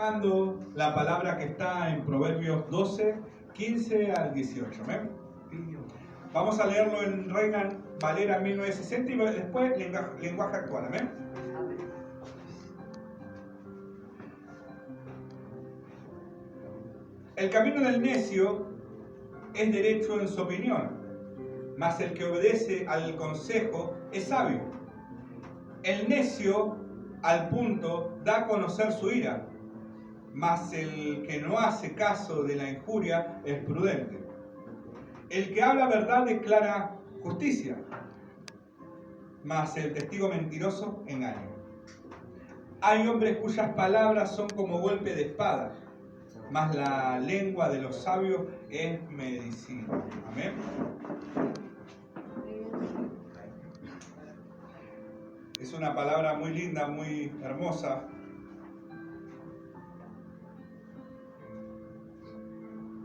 buscando la palabra que está en Proverbios 12, 15 al 18. ¿Ven? Vamos a leerlo en Reina Valera 1960 y después lenguaje actual. ¿Amén? El camino del necio es derecho en su opinión, mas el que obedece al consejo es sabio. El necio al punto da a conocer su ira, mas el que no hace caso de la injuria es prudente. El que habla verdad declara justicia, mas el testigo mentiroso engaña. Hay hombres cuyas palabras son como golpe de espada, mas la lengua de los sabios es medicina. Amén. Es una palabra muy linda, muy hermosa.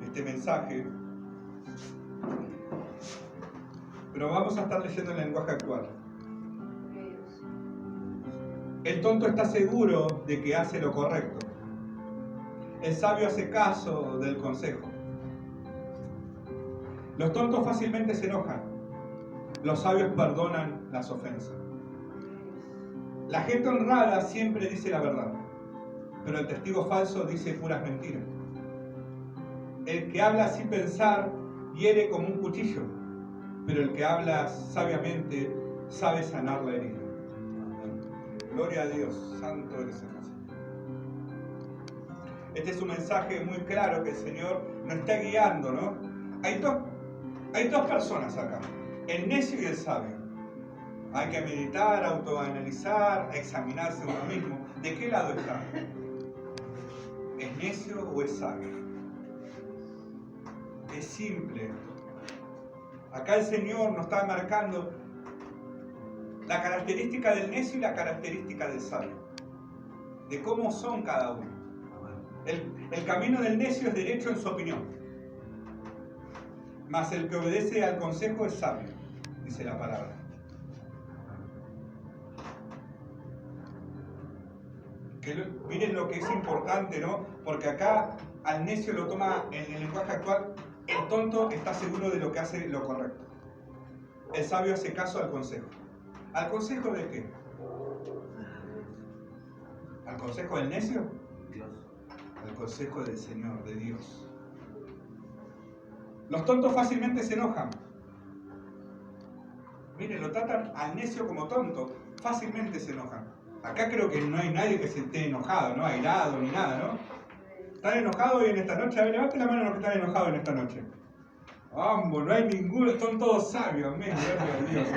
Este mensaje. Pero vamos a estar leyendo el lenguaje actual. El tonto está seguro de que hace lo correcto. El sabio hace caso del consejo. Los tontos fácilmente se enojan. Los sabios perdonan las ofensas. La gente honrada siempre dice la verdad, pero el testigo falso dice puras mentiras. El que habla sin pensar hiere como un cuchillo, pero el que habla sabiamente sabe sanar la herida. Gloria a Dios, santo eres el Señor. Este es un mensaje muy claro que el Señor nos está guiando, ¿no? Hay dos personas acá, el necio y el sabio. Hay que meditar, autoanalizar, examinarse uno mismo. ¿De qué lado está? ¿Es necio o es sabio? Es simple. Acá el Señor nos está marcando la característica del necio y la característica del sabio. De cómo son cada uno. El camino del necio es derecho en su opinión. Mas el que obedece al consejo es sabio, dice la palabra. Miren lo que es importante, ¿no? Porque acá al necio lo toma en el lenguaje actual. El tonto está seguro de lo que hace lo correcto. El sabio hace caso al consejo. ¿Al consejo de qué? ¿Al consejo del necio? Dios. Al consejo del Señor, de Dios. Los tontos fácilmente se enojan. Miren, lo tratan al necio como tonto. Fácilmente se enojan. Acá creo que no hay nadie que se esté enojado, ¿no? Airado ni nada, ¿no? ¿Están enojados hoy en esta noche? A ver, levanten la mano los que están enojados en esta noche. Vamos, no hay ninguno, son todos sabios. Amén, gloria a Dios.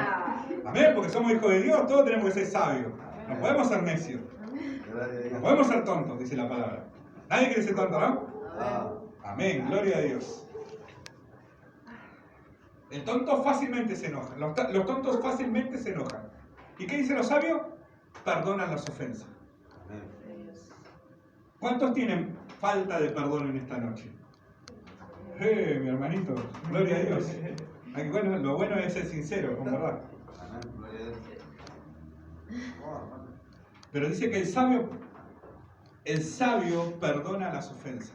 Amén, porque somos hijos de Dios, todos tenemos que ser sabios. No podemos ser necios. No podemos ser tontos, dice la palabra. Nadie quiere ser tonto, ¿no? Amén, gloria a Dios. El tonto fácilmente se enoja. Los tontos fácilmente se enojan. ¿Y qué dicen los sabios? Perdonan las ofensas. ¿Cuántos tienen falta de perdón en esta noche? Mi hermanito, gloria a Dios. Bueno, lo bueno es ser sincero, con verdad. Pero dice que el sabio perdona las ofensas.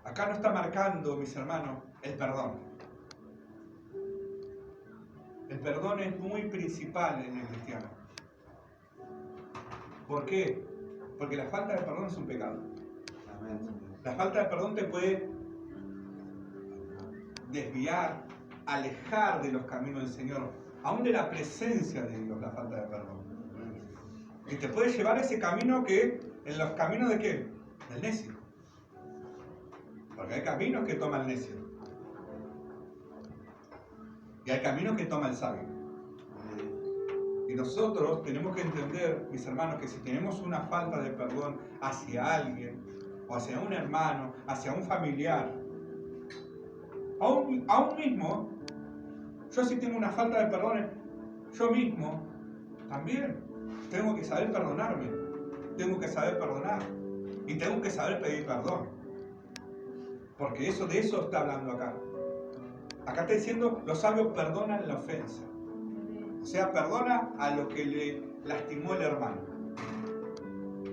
Acá no está marcando, mis hermanos, el perdón. El perdón es muy principal en el cristiano. ¿Por qué? Porque la falta de perdón es un pecado. La falta de perdón te puede desviar, alejar de los caminos del Señor, aún de la presencia de Dios, la falta de perdón. Y te puede llevar a ese camino en los caminos de ¿qué? Del necio. Porque hay caminos que toma el necio. Y hay caminos que toma el sabio. Y nosotros tenemos que entender, mis hermanos, que si tenemos una falta de perdón hacia alguien, o hacia un hermano, hacia un familiar, aún mismo, yo si tengo una falta de perdón, yo mismo también tengo que saber perdonarme, tengo que saber perdonar y tengo que saber pedir perdón. Porque de eso está hablando acá. Acá está diciendo, los sabios perdonan la ofensa. O sea, perdona a lo que le lastimó el hermano.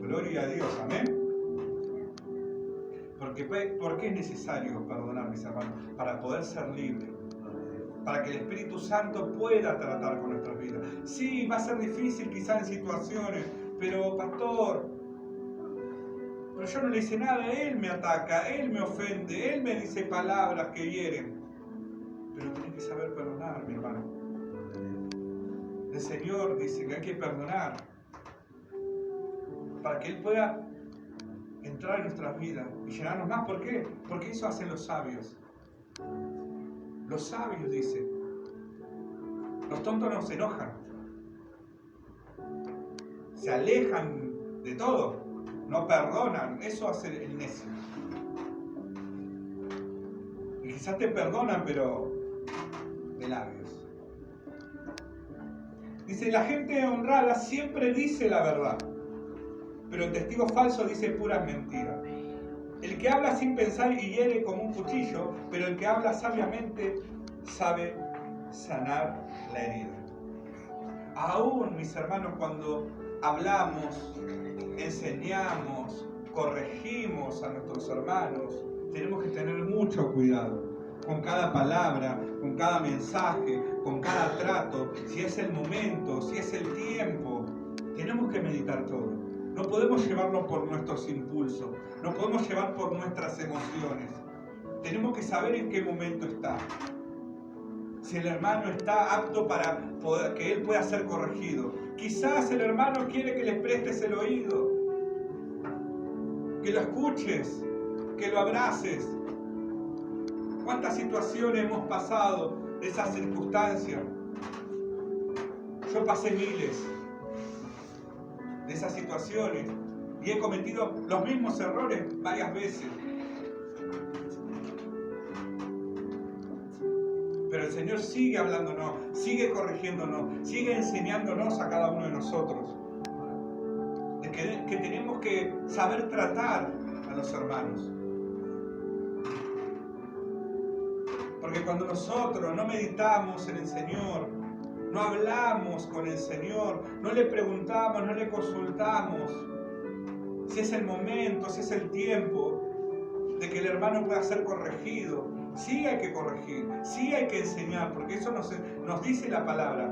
Gloria a Dios, amén. ¿Por qué es necesario perdonar, mis hermanos? Para poder ser libres. Para que el Espíritu Santo pueda tratar con nuestras vidas. Sí, va a ser difícil quizá en situaciones, pero pastor, pero yo no le hice nada, Él me ataca, Él me ofende, Él me dice palabras que hieren. Pero tenés que saber perdonar, mi hermano. El Señor dice que hay que perdonar para que Él pueda entrar en nuestras vidas y llenarnos más. ¿Por qué? Porque eso hacen los sabios. Los sabios, dice. Los tontos no se enojan. Se alejan de todo. No perdonan. Eso hace el necio. Y quizás te perdonan, pero de labios. Dice, la gente honrada siempre dice la verdad, pero el testigo falso dice puras mentiras. El que habla sin pensar y hiere como un cuchillo, pero el que habla sabiamente sabe sanar la herida. Aún, mis hermanos, cuando hablamos, enseñamos, corregimos a nuestros hermanos, tenemos que tener mucho cuidado con cada palabra, con cada mensaje, con cada trato, si es el momento, si es el tiempo. Tenemos que meditar todo. No podemos llevarlo por nuestros impulsos, no podemos llevar por nuestras emociones. Tenemos que saber en qué momento está. Si el hermano está apto para que él pueda ser corregido. Quizás el hermano quiere que le prestes el oído, que lo escuches, que lo abraces. ¿Cuántas situaciones hemos pasado de esas circunstancias? Yo pasé miles de esas situaciones y he cometido los mismos errores varias veces. Pero el Señor sigue hablándonos, sigue corrigiéndonos, sigue enseñándonos a cada uno de nosotros. De que tenemos que saber tratar a los hermanos. Porque cuando nosotros no meditamos en el Señor, no hablamos con el Señor, no le preguntamos, no le consultamos si es el momento, si es el tiempo de que el hermano pueda ser corregido, sí hay que corregir, sí hay que enseñar, porque eso nos dice la palabra.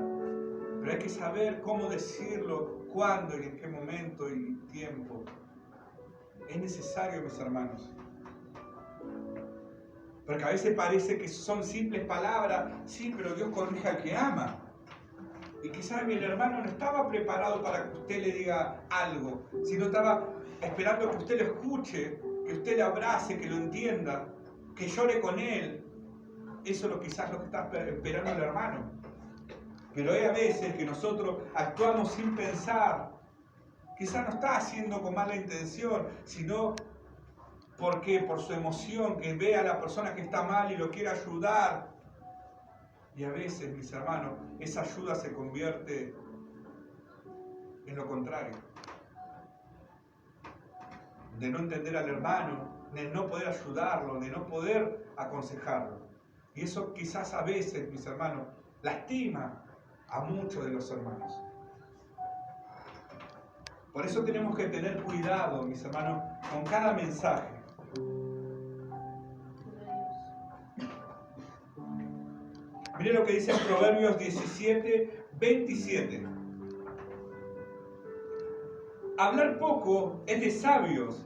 Pero hay que saber cómo decirlo, cuándo y en qué momento y tiempo. Es necesario, mis hermanos. Porque a veces parece que son simples palabras, sí, pero Dios corrige al que ama. Y quizás el hermano no estaba preparado para que usted le diga algo, sino estaba esperando que usted lo escuche, que usted le abrace, que lo entienda, que llore con él. Eso es quizás lo que está esperando el hermano. Pero hay a veces que nosotros actuamos sin pensar. Quizás no está haciendo con mala intención, sino porque por su emoción, que ve a la persona que está mal y lo quiere ayudar. Y a veces, mis hermanos, esa ayuda se convierte en lo contrario. De no entender al hermano, de no poder ayudarlo, de no poder aconsejarlo. Y eso quizás a veces, mis hermanos, lastima a muchos de los hermanos. Por eso tenemos que tener cuidado, mis hermanos, con cada mensaje. Mire lo que dice en Proverbios 17, 27. Hablar poco es de sabios.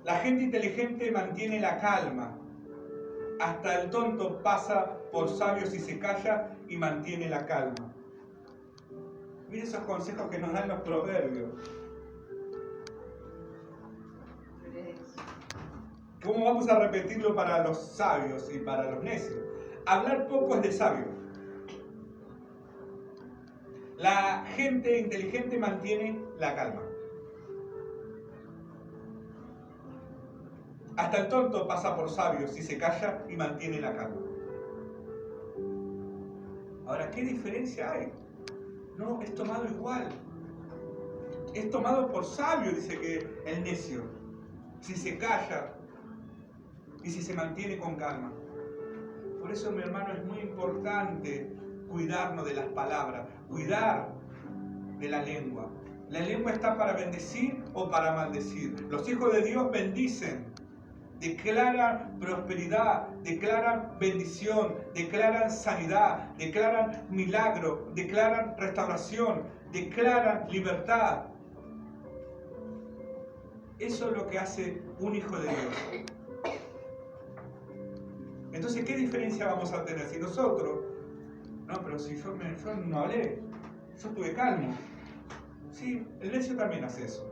La gente inteligente mantiene la calma. Hasta el tonto pasa por sabio si se calla y mantiene la calma. Mire esos consejos que nos dan los proverbios. ¿Cómo vamos a repetirlo para los sabios y para los necios? Hablar poco es de sabio. La gente inteligente mantiene la calma. Hasta el tonto pasa por sabio si se calla y mantiene la calma. Ahora, ¿qué diferencia hay? No, es tomado igual. Es tomado por sabio, dice que el necio. Si se calla y si se mantiene con calma. Por eso, mi hermano, es muy importante cuidarnos de las palabras, cuidar de la lengua. La lengua está para bendecir o para maldecir. Los hijos de Dios bendicen declaran prosperidad, declaran bendición, declaran sanidad, declaran milagro, declaran restauración, declaran libertad. Eso es lo que hace un hijo de Dios. Entonces, ¿qué diferencia vamos a tener? Si nosotros, no, pero si yo no hablé, yo estuve calmo. Sí, el necio también hace eso.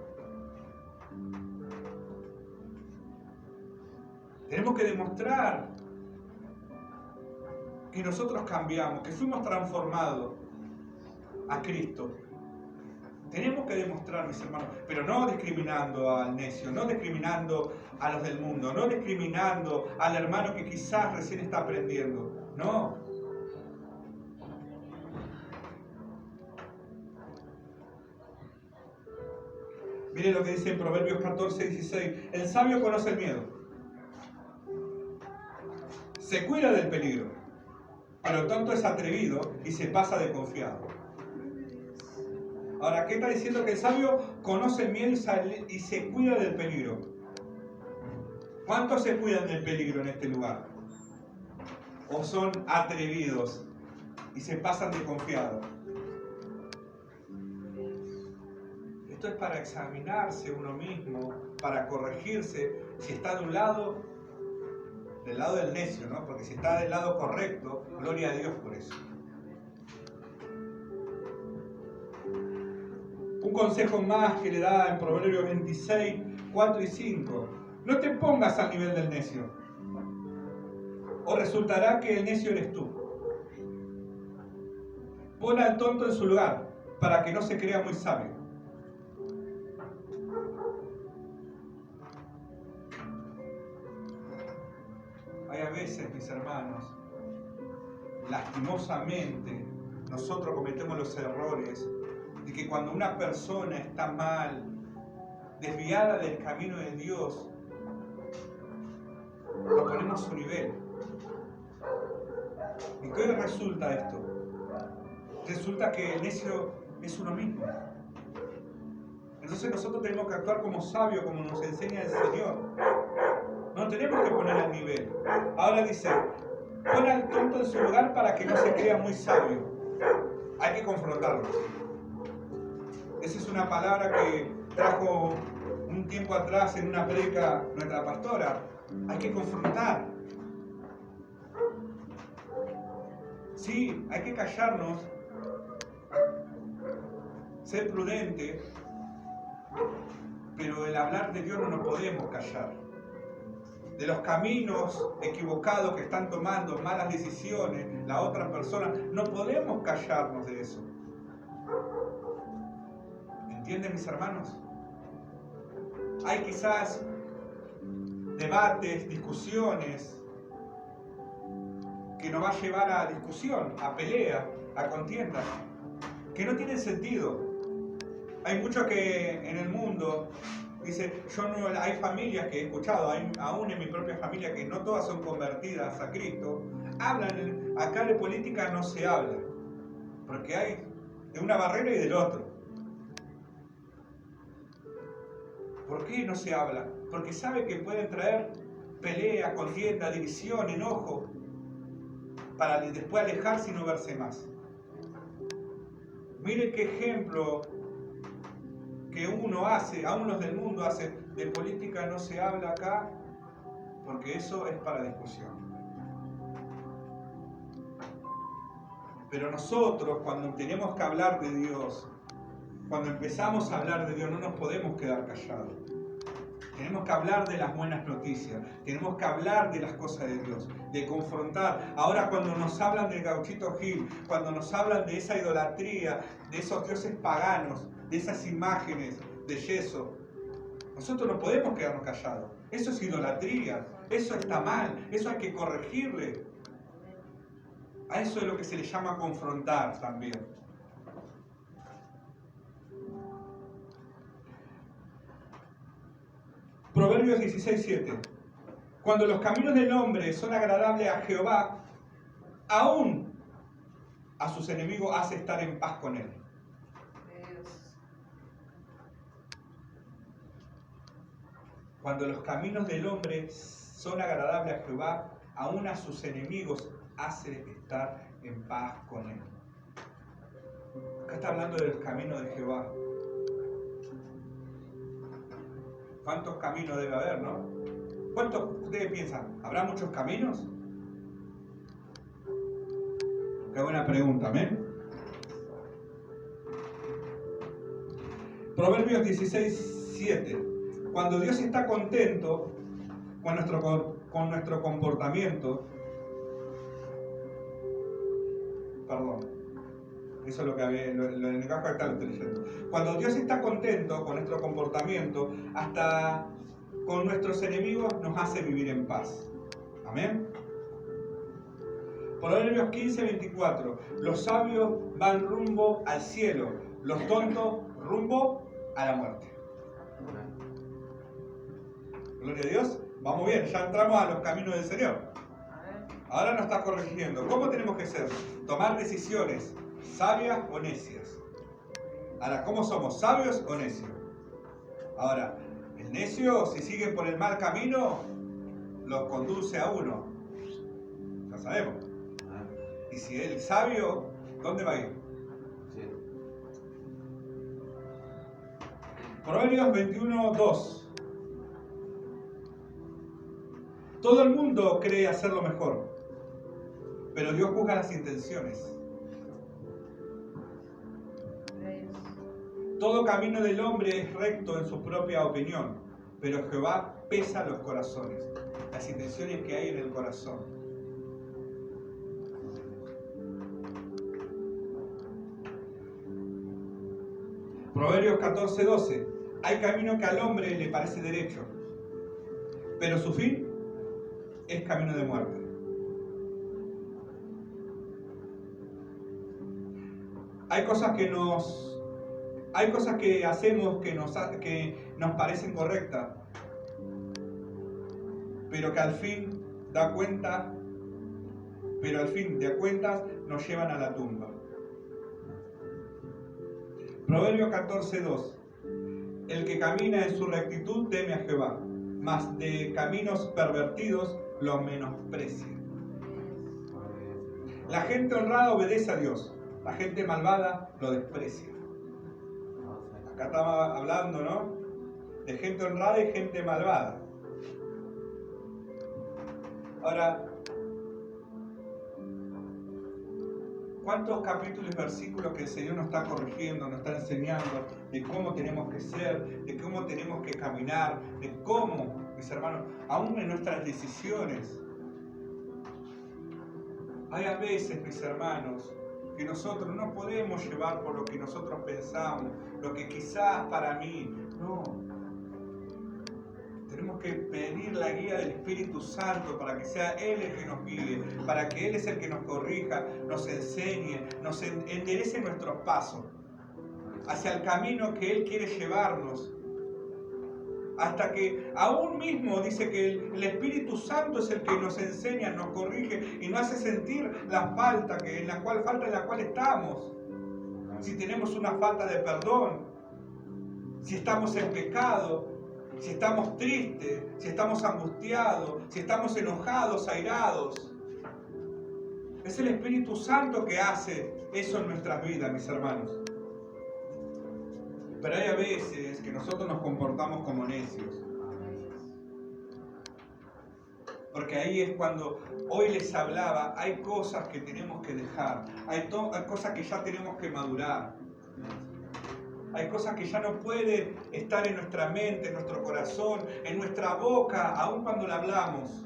Tenemos que demostrar que nosotros cambiamos, que fuimos transformados a Cristo. Tenemos que demostrar, mis hermanos, pero no discriminando al necio, no discriminando a los del mundo, no discriminando al hermano que quizás recién está aprendiendo. No. Miren lo que dice en Proverbios 14:16. El sabio conoce el miedo. Se cuida del peligro, pero el tonto es atrevido y se pasa de confiado. Ahora, ¿qué está diciendo? Que el sabio conoce el miedo y se cuida del peligro. ¿Cuántos se cuidan del peligro en este lugar? ¿O son atrevidos y se pasan de confiado? Esto es para examinarse uno mismo, para corregirse, si está de un lado, del lado del necio, ¿no? Porque si está del lado correcto, gloria a Dios por eso. Un consejo más que le da en Proverbios 26, 4 y 5. No te pongas al nivel del necio, o resultará que el necio eres tú. Pon al tonto en su lugar, para que no se crea muy sabio. Hay a veces, mis hermanos, lastimosamente, nosotros cometemos los errores de que cuando una persona está mal, desviada del camino de Dios, lo ponemos a su nivel. ¿Y qué resulta esto? Resulta que el necio es uno mismo. Entonces nosotros tenemos que actuar como sabios, como nos enseña el Señor. No tenemos que poner al nivel. Ahora dice, pon al tonto en su lugar para que no se crea muy sabio. Hay que confrontarlo. Esa es una palabra que trajo un tiempo atrás en una predica nuestra pastora. Hay que confrontar. Sí, hay que callarnos, ser prudente, pero el hablar de Dios no nos podemos callar. De los caminos equivocados que están tomando, malas decisiones, la otra persona, no podemos callarnos de eso. ¿Entienden, mis hermanos? Hay quizás debates, discusiones, que nos va a llevar a discusión, a pelea, a contienda, que no tienen sentido. Hay mucho que en el mundo dice, hay familias que he escuchado, aún en mi propia familia, que no todas son convertidas a Cristo, hablan, acá de política no se habla, porque hay de una barrera y del otro. ¿Por qué no se habla? Porque sabe que pueden traer pelea, contienda, división, enojo, para después alejarse y no verse más. Mire qué ejemplo que uno hace, aún los del mundo hacen, de política no se habla acá, porque eso es para discusión. Pero nosotros, cuando tenemos que hablar de Dios, cuando empezamos a hablar de Dios, no nos podemos quedar callados. Tenemos que hablar de las buenas noticias, tenemos que hablar de las cosas de Dios, de confrontar. Ahora cuando nos hablan del Gauchito Gil, cuando nos hablan de esa idolatría, de esos dioses paganos, de esas imágenes de yeso, nosotros no podemos quedarnos callados. Eso es idolatría, eso está mal, eso hay que corregirle. A eso es lo que se le llama confrontar también. Proverbios 16:7. Cuando los caminos del hombre son agradables a Jehová, aún a sus enemigos hace estar en paz con él. Cuando los caminos del hombre son agradables a Jehová, aún a sus enemigos hace estar en paz con él. Acá está hablando de los caminos de Jehová. ¿Cuántos caminos debe haber, no? ¿Cuántos ustedes piensan? ¿Habrá muchos caminos? Qué buena pregunta, ¿amén? Proverbios 16:7. Cuando Dios está contento con nuestro comportamiento, perdón, eso es lo que había, en el caso acá lo estoy leyendo. Cuando Dios está contento con nuestro comportamiento, hasta con nuestros enemigos nos hace vivir en paz. Amén. Proverbios 15:24. Los sabios van rumbo al cielo, los tontos rumbo a la muerte. Gloria a Dios. Vamos bien, ya entramos a los caminos del Señor. Ahora nos está corrigiendo. ¿Cómo tenemos que ser? Tomar decisiones sabias o necias. Ahora, ¿cómo somos? ¿Sabios o necios? Ahora, el necio, si sigue por el mal camino, los conduce a uno. Ya sabemos. Y si el sabio, ¿dónde va a ir? Sí. Proverbios 21:2. Todo el mundo cree hacer lo mejor, pero Dios juzga las intenciones. Todo camino del hombre es recto en su propia opinión, pero Jehová pesa los corazones, las intenciones que hay en el corazón. Proverbios 14:12. Hay camino que al hombre le parece derecho, pero su fin es camino de muerte. Hay cosas que hacemos que nos parecen correctas, pero que al fin de cuentas nos llevan a la tumba. Proverbios 14:2. El que camina en su rectitud teme a Jehová, mas de caminos pervertidos lo menosprecia. La gente honrada obedece a Dios, la gente malvada lo desprecia. Acá estaba hablando, ¿no? De gente honrada y gente malvada. Ahora, ¿cuántos capítulos y versículos que el Señor nos está corrigiendo, nos está enseñando de cómo tenemos que ser, de cómo tenemos que caminar, de cómo, mis hermanos, aún en nuestras decisiones? Hay a veces, mis hermanos, que nosotros no podemos llevar por lo que nosotros pensamos, lo que quizás para mí, no. Tenemos que pedir la guía del Espíritu Santo para que sea Él el que nos guíe, para que Él es el que nos corrija, nos enseñe, nos enderece nuestros pasos hacia el camino que Él quiere llevarnos. Hasta que aún mismo dice que el Espíritu Santo es el que nos enseña, nos corrige y nos hace sentir la falta en la cual estamos. Si tenemos una falta de perdón, si estamos en pecado, si estamos tristes, si estamos angustiados, si estamos enojados, airados. Es el Espíritu Santo que hace eso en nuestras vidas, mis hermanos. Pero hay a veces que nosotros nos comportamos como necios. Porque ahí es cuando hoy les hablaba, hay cosas que tenemos que dejar, hay cosas que ya tenemos que madurar. Hay cosas que ya no pueden estar en nuestra mente, en nuestro corazón, en nuestra boca, aun cuando la hablamos.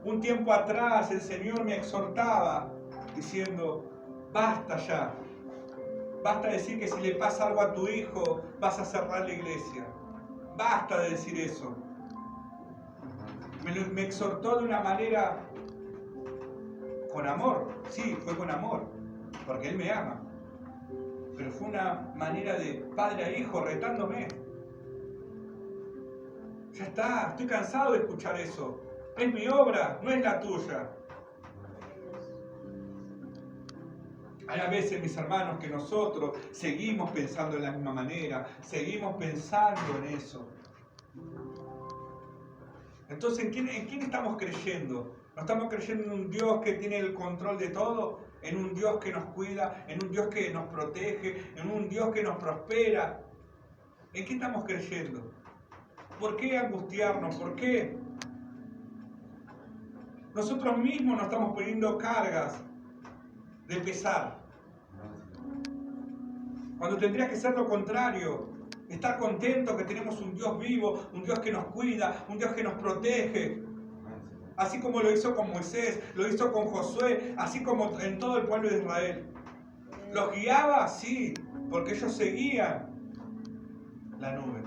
Un tiempo atrás el Señor me exhortaba diciendo, basta ya. Basta decir que si le pasa algo a tu hijo, vas a cerrar la iglesia. Basta de decir eso. Me exhortó de una manera con amor. Sí, fue con amor, porque Él me ama. Pero fue una manera de padre a hijo retándome. Ya está, estoy cansado de escuchar eso. Es mi obra, no es la tuya. Hay a veces, mis hermanos, que nosotros seguimos pensando de la misma manera, seguimos pensando en eso. Entonces, ¿en quién estamos creyendo? ¿No estamos creyendo en un Dios que tiene el control de todo? ¿En un Dios que nos cuida? ¿En un Dios que nos protege? ¿En un Dios que nos prospera? ¿En qué estamos creyendo? ¿Por qué angustiarnos? ¿Por qué? Nosotros mismos nos estamos poniendo cargas de pesar. Cuando tendría que ser lo contrario. Estar contento que tenemos un Dios vivo, un Dios que nos cuida, un Dios que nos protege. Así como lo hizo con Moisés, lo hizo con Josué, así como en todo el pueblo de Israel. ¿Los guiaba? Sí, porque ellos seguían la nube.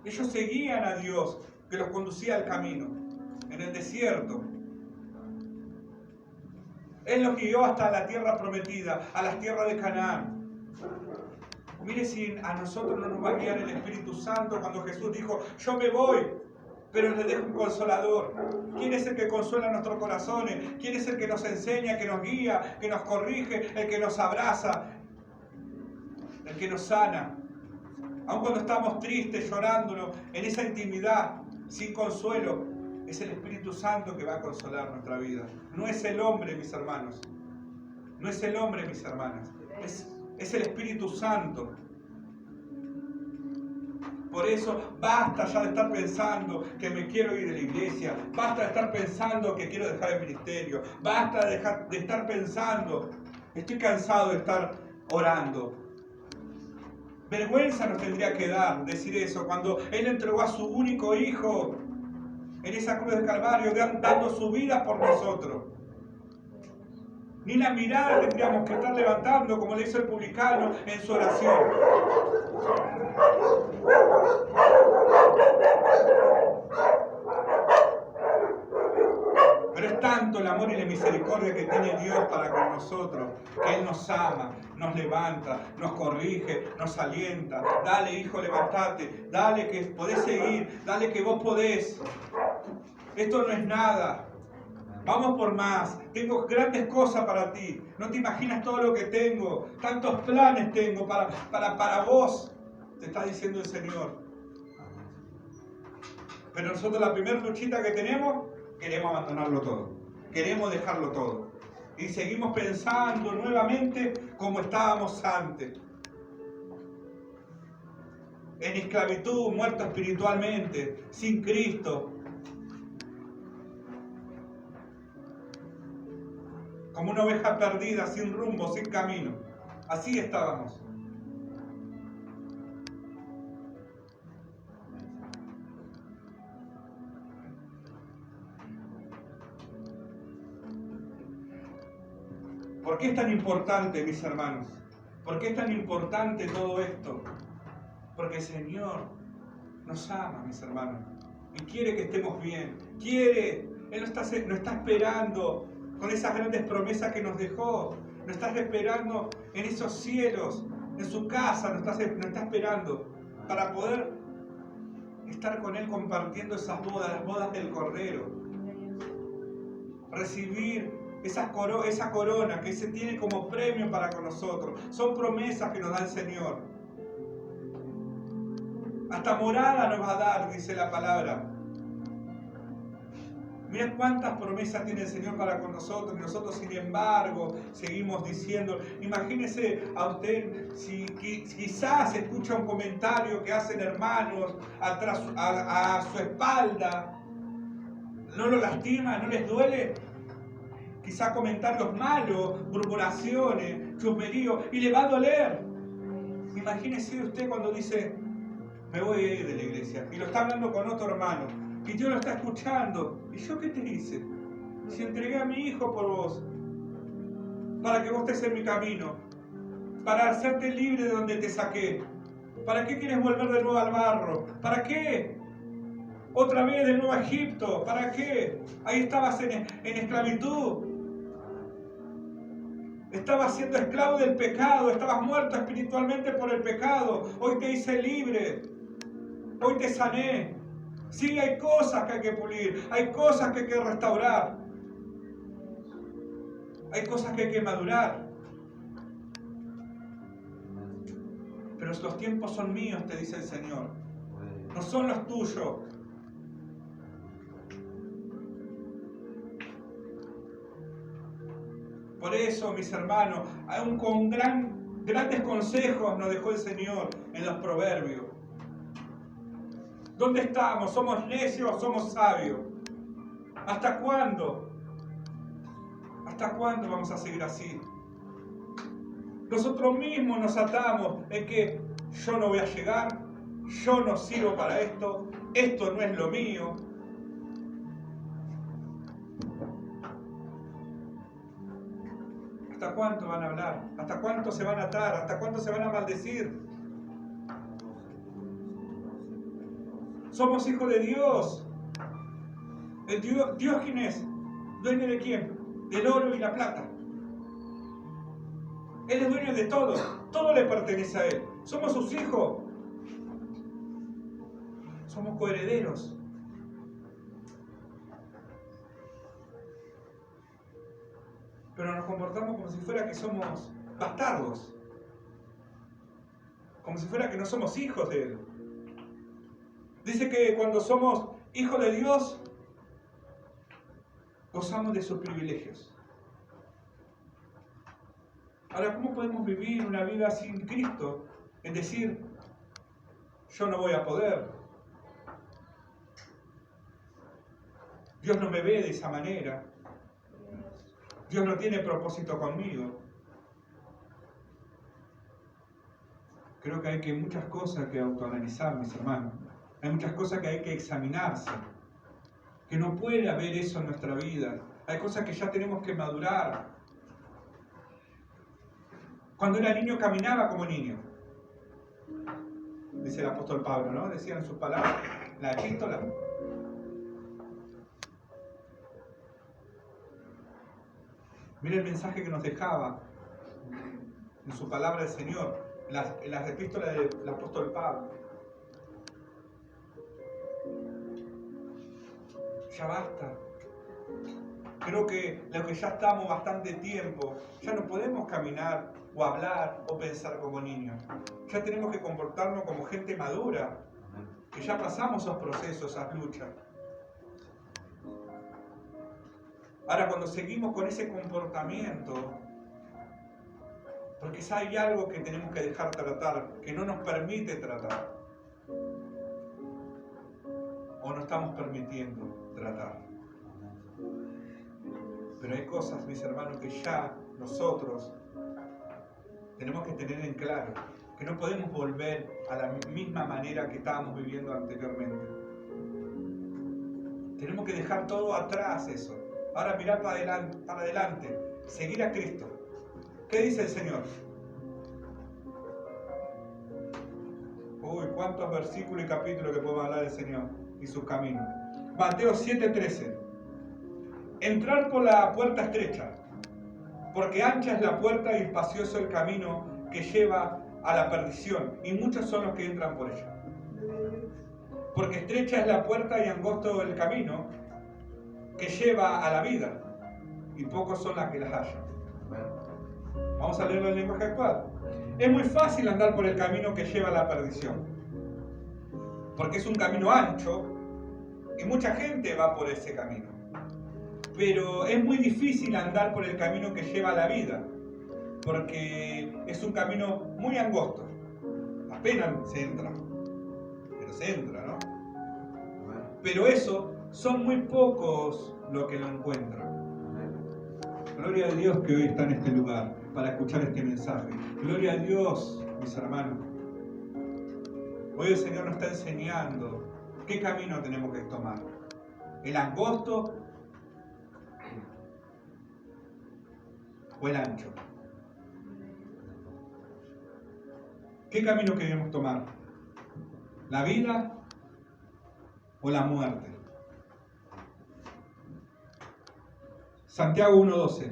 Ellos seguían a Dios, que los conducía al camino, en el desierto. Él los guió hasta la tierra prometida, a las tierras de Canaán. Mire si a nosotros no nos va a guiar el Espíritu Santo cuando Jesús dijo, yo me voy, pero les dejo un consolador. ¿Quién es el que consuela nuestros corazones? ¿Quién es el que nos enseña, que nos guía, que nos corrige, el que nos abraza, el que nos sana? Aun cuando estamos tristes, llorándonos, en esa intimidad, sin consuelo, es el Espíritu Santo que va a consolar nuestra vida. No es el hombre, mis hermanos. No es el hombre, mis hermanas. Es el Espíritu Santo. Por eso, basta ya de estar pensando que me quiero ir de la iglesia. Basta de estar pensando que quiero dejar el ministerio. Basta de estar pensando, estoy cansado de estar orando. Vergüenza nos tendría que dar decir eso cuando Él entregó a su único hijo en esa cruz del Calvario, dando su vida por nosotros. Ni la mirada tendríamos que estar levantando como le hizo el publicano en su oración. Pero es tanto el amor y la misericordia que tiene Dios para con nosotros, que Él nos ama, nos levanta, nos corrige, nos alienta. Dale, hijo, levántate. Dale que podés seguir. Dale que vos podés. Esto no es nada. Vamos por más. Tengo grandes cosas para ti. No te imaginas todo lo que tengo. Tantos planes tengo para vos. Te está diciendo el Señor. Pero nosotros la primera luchita que tenemos, queremos abandonarlo todo. Queremos dejarlo todo. Y seguimos pensando nuevamente como estábamos antes. En esclavitud, muertos espiritualmente, sin Cristo. Como una oveja perdida, sin rumbo, sin camino. Así estábamos. ¿Por qué es tan importante, mis hermanos? ¿Por qué es tan importante todo esto? Porque el Señor nos ama, mis hermanos, y quiere que estemos bien. Quiere, Él nos está esperando con esas grandes promesas que nos dejó. Nos está esperando en esos cielos, en su casa, nos está esperando para poder estar con Él compartiendo esas bodas, las bodas del Cordero. Recibir esa corona que se tiene como premio para con nosotros. Son promesas que nos da el Señor. Hasta morada nos va a dar, dice la palabra. Mira cuántas promesas tiene el Señor para con nosotros, y nosotros sin embargo seguimos diciendo. Imagínese a usted si quizás escucha un comentario que hacen hermanos atrás, a su espalda, no lo lastima, no les duele. Quizás comentarios malos, murmuraciones, chusmeríos, y le va a doler. Imagínese usted cuando dice, me voy a ir de la iglesia, y lo está hablando con otro hermano, y Dios lo está escuchando. ¿Y yo qué te hice? Si entregué a mi hijo por vos, para que vos estés en mi camino, para hacerte libre de donde te saqué. ¿Para qué quieres volver de nuevo al barro? ¿Para qué? Otra vez de nuevo a Egipto. ¿Para qué? Ahí estabas en esclavitud. Estabas siendo esclavo del pecado. Estabas muerto espiritualmente por el pecado. Hoy te hice libre. Hoy te sané. Sí, hay cosas que hay que pulir. Hay cosas que hay que restaurar. Hay cosas que hay que madurar. Pero los tiempos son míos, te dice el Señor. no son los tuyos. Por eso, mis hermanos, aún con grandes consejos nos dejó el Señor en los proverbios. ¿Dónde estamos? ¿Somos necios o somos sabios? ¿Hasta cuándo? ¿Hasta cuándo vamos a seguir así? Nosotros mismos nos atamos en que yo no voy a llegar, yo no sirvo para esto, esto no es lo mío. ¿Hasta cuánto van a hablar? ¿Hasta cuánto se van a atar? ¿Hasta cuánto se van a maldecir? Somos hijos de Dios. ¿Dios quién es? ¿Dueño de quién? Del oro y la plata. Él es dueño de todo. Todo le pertenece a Él. Somos sus hijos. Somos coherederos. Pero nos comportamos como si fuera que somos bastardos. Como si fuera que no somos hijos de Él. Dice que cuando somos hijos de Dios, gozamos de sus privilegios. Ahora, ¿cómo podemos vivir una vida sin Cristo? En decir, yo no voy a poder. Dios no me ve de esa manera. Dios no tiene propósito conmigo. Creo que hay muchas cosas que autoanalizar, mis hermanos. Hay muchas cosas que hay que examinarse. Que no puede haber eso en nuestra vida. Hay cosas que ya tenemos que madurar. Cuando era niño caminaba como niño. Dice el apóstol Pablo, ¿no? Decía en sus palabras, la epístola. Mira el mensaje que nos dejaba en su palabra del Señor, en las epístolas del apóstol Pablo. Ya basta. Creo que lo que ya estamos bastante tiempo, ya no podemos caminar o hablar o pensar como niños. Ya tenemos que comportarnos como gente madura, que ya pasamos esos procesos, esas luchas. Ahora, cuando seguimos con ese comportamiento, porque ya hay algo que tenemos que dejar tratar, que no nos permite tratar, o no estamos permitiendo tratar. Pero hay cosas, mis hermanos, que ya nosotros tenemos que tener en claro, que no podemos volver a la misma manera que estábamos viviendo anteriormente. Tenemos que dejar todo atrás eso. Ahora mirar para adelante, seguir a Cristo. ¿Qué dice el Señor? Uy, cuántos versículos y capítulos que podemos hablar del Señor y sus caminos. Mateo 7:13. Entrar por la puerta estrecha, porque ancha es la puerta y espacioso el camino que lleva a la perdición, y muchos son los que entran por ella. Porque estrecha es la puerta y angosto el camino que lleva a la vida, y pocos son las que las hallan. Vamos a leerlo en lenguaje actual. Es muy fácil andar por el camino que lleva a la perdición, porque es un camino ancho y mucha gente va por ese camino. Pero es muy difícil andar por el camino que lleva a la vida, porque es un camino muy angosto. Apenas se entra, pero se entra, ¿no? Pero eso, son muy pocos los que lo encuentran. Gloria a Dios que hoy está en este lugar para escuchar este mensaje. Gloria a Dios, mis hermanos. Hoy el Señor nos está enseñando qué camino tenemos que tomar. ¿El angosto o el ancho? ¿Qué camino queremos tomar? ¿La vida o la muerte? Santiago 1:12.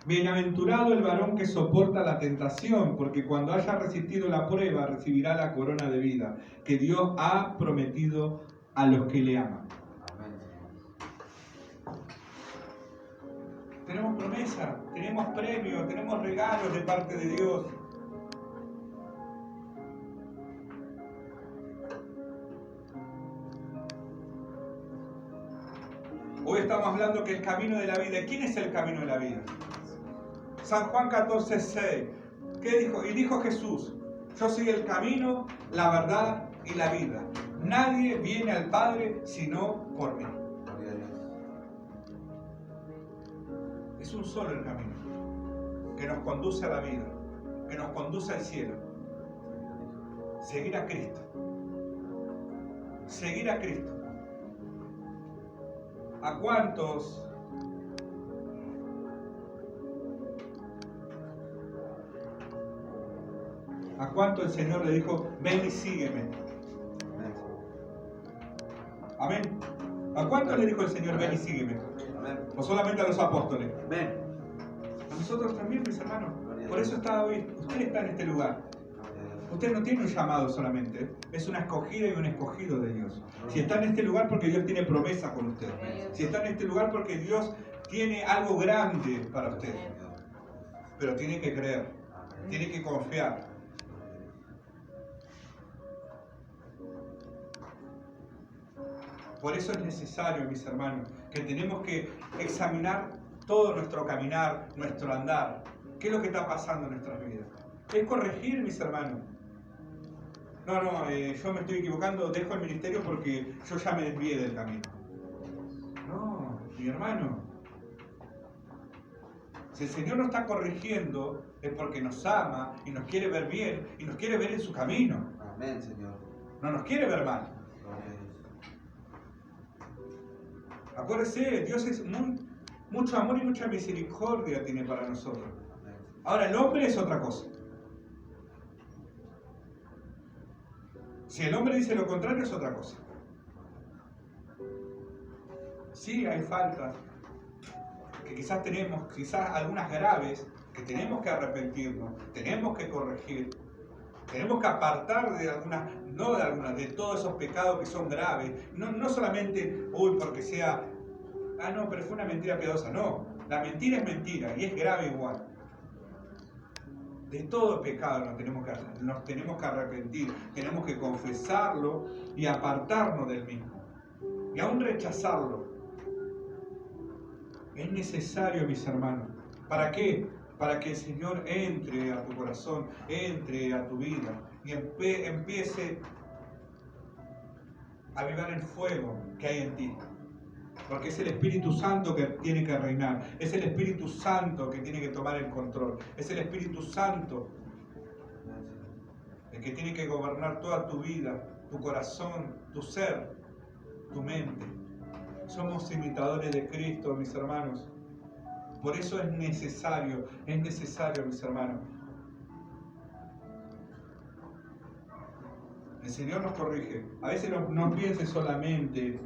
Bienaventurado el varón que soporta la tentación, porque cuando haya resistido la prueba recibirá la corona de vida que Dios ha prometido a los que le aman. Tenemos promesa, tenemos premios, tenemos regalos de parte de Dios. Hoy estamos hablando que el camino de la vida. ¿Quién es el camino de la vida? San Juan 14:6. ¿Qué dijo? Y dijo Jesús: yo soy el camino, la verdad y la vida. Nadie viene al Padre sino por mí. Es un solo el camino que nos conduce a la vida, que nos conduce al cielo. Seguir a Cristo. Seguir a Cristo. ¿A cuántos el Señor le dijo: ven y sígueme? Amén. ¿A cuántos le dijo el Señor: ven y sígueme? ¿O solamente a los apóstoles? A nosotros también, mis hermanos. Por eso está hoy. Usted está en este lugar. Usted no tiene un llamado solamente, es una escogida y un escogido de Dios. Si está en este lugar, porque Dios tiene promesa con usted. Si está en este lugar, porque Dios tiene algo grande para usted. Pero tiene que creer, tiene que confiar. Por eso es necesario, mis hermanos, que tenemos que examinar todo nuestro caminar, nuestro andar. ¿Qué es lo que está pasando en nuestras vidas? Es corregir, mis hermanos. No, yo me estoy equivocando, dejo el ministerio porque yo ya me desvié del camino. No, mi hermano. Si el Señor nos está corrigiendo, es porque nos ama y nos quiere ver bien y nos quiere ver en su camino. Amén, Señor. No nos quiere ver mal. Acuérdese, Dios es mucho amor y mucha misericordia tiene para nosotros. Ahora, el hombre es otra cosa. Si el hombre dice lo contrario, es otra cosa. Sí, hay faltas que quizás tenemos, quizás algunas graves, que tenemos que arrepentirnos, tenemos que corregir, tenemos que apartar de algunas, de todos esos pecados que son graves. No solamente, porque sea, pero fue una mentira piadosa. No, la mentira es mentira y es grave igual. De todo pecado nos tenemos que arrepentir, tenemos que confesarlo y apartarnos del mismo. Y aún rechazarlo. Es necesario, mis hermanos. ¿Para qué? Para que el Señor entre a tu corazón, entre a tu vida y empiece a avivar el fuego que hay en ti. Porque es el Espíritu Santo que tiene que reinar. Es el Espíritu Santo que tiene que tomar el control. Es el Espíritu Santo el que tiene que gobernar toda tu vida, tu corazón, tu ser, tu mente. Somos imitadores de Cristo, mis hermanos. Por eso es necesario, mis hermanos. El Señor nos corrige. A veces no piense solamente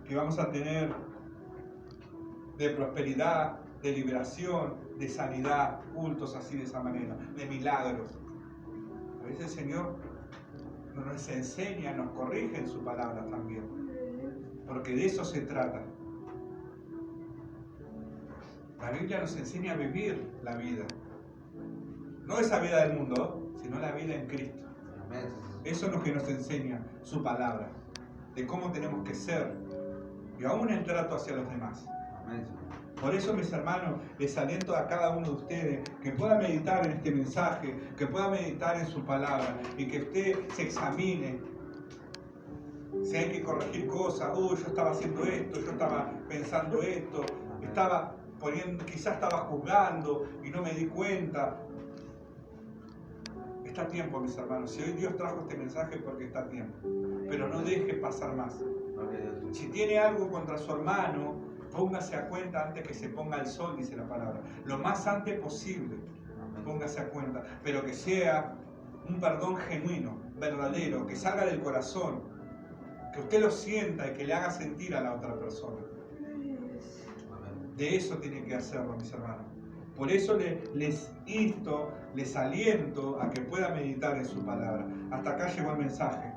que vamos a tener de prosperidad, de liberación, de sanidad, cultos así de esa manera, de milagros. A veces el Señor nos enseña, nos corrige en su palabra también, porque de eso se trata. La Biblia nos enseña a vivir la vida, no esa vida del mundo, sino la vida en Cristo. Eso es lo que nos enseña su palabra, de cómo tenemos que ser y aún el trato hacia los demás. Por eso, mis hermanos, les aliento a cada uno de ustedes que pueda meditar en este mensaje, que pueda meditar en su palabra y que usted se examine. Si hay que corregir cosas, yo estaba haciendo esto, yo estaba pensando esto, quizás estaba juzgando y no me di cuenta. Está a tiempo, mis hermanos. Si hoy Dios trajo este mensaje es porque está a tiempo. Pero no deje pasar más. Si tiene algo contra su hermano, póngase a cuenta antes que se ponga el sol, dice la palabra. Lo más antes posible, póngase a cuenta. Pero que sea un perdón genuino, verdadero, que salga del corazón. Que usted lo sienta y que le haga sentir a la otra persona. De eso tiene que hacerlo, mis hermanos. Por eso les insto, les aliento a que puedan meditar en su palabra. Hasta acá llegó el mensaje.